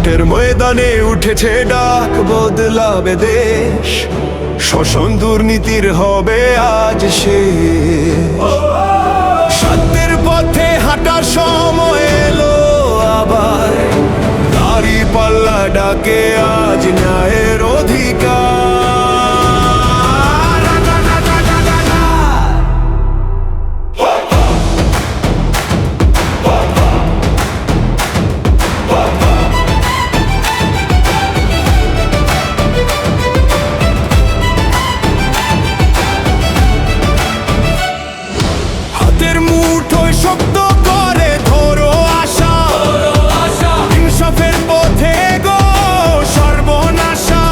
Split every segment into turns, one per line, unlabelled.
মাঠের ময়দানে উঠেছে ডাক, বদলাবে দেশ, শোষণ দুর্নীতির হবে আজ শেষ। সত্যের পথে হাঁটার সময় এলো আবার, দাঁড়িপাল্লা ডাকে আজ ন্যায়ের অধিকার। হাতের মুঠোয় শব্দ করে ধরো আশা, ইনসাফের পথে গো সর্বনাশা।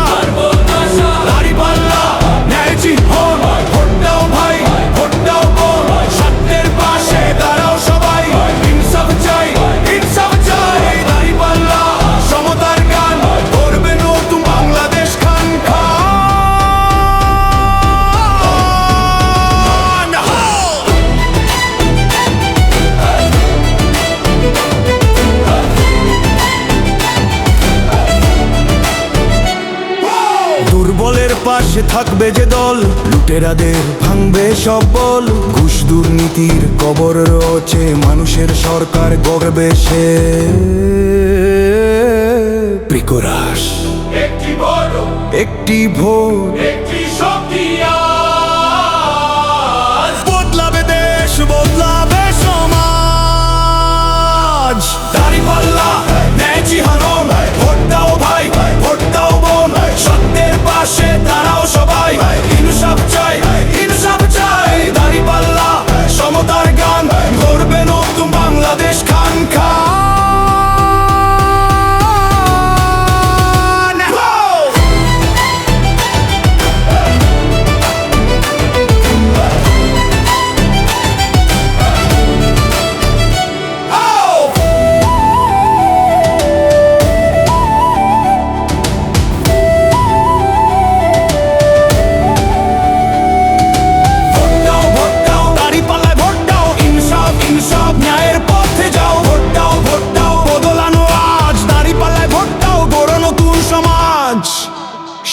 দাঁড়িপাল্লা ন্যায় জীবন, ভোট দাও ভাই, ভোট দাও বোন, সত্যের পাশে দাঁড়াও সবাই। ইনসাফ চাই, ইনসাফ চাই। দাঁড়িপাল্লা সমতার গান করবে নতুন বাংলাদেশ খান খান। দুর্বলের পাশে থাকবে যে দল, লুটেরাদের ভাঙবে সব বল। ঘুষ দুর্নীতির কবর রয়েছে, মানুষের সরকার গড়বে সে। প্রিকরাস একটি ভোট, একটি ভোট, একটি শক্তি আজ বদলাবে দেশ, বদলাবে সমাজ। দাঁড়িপাল্লা ন্যায় জিহান, ভোট দাও ভাই, ভোট দাও বোন, সত্যের পাশে দাঁড়াও সবাই। ইনসাফ চাই, ইনসাফ চাই। দাঁড়িপাল্লা সমতার গান করবে নতুন বাংলাদেশ খান খান।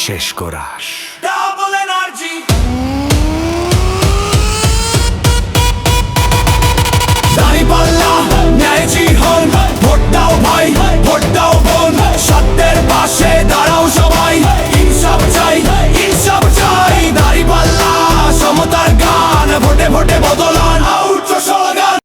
শেষ করাস।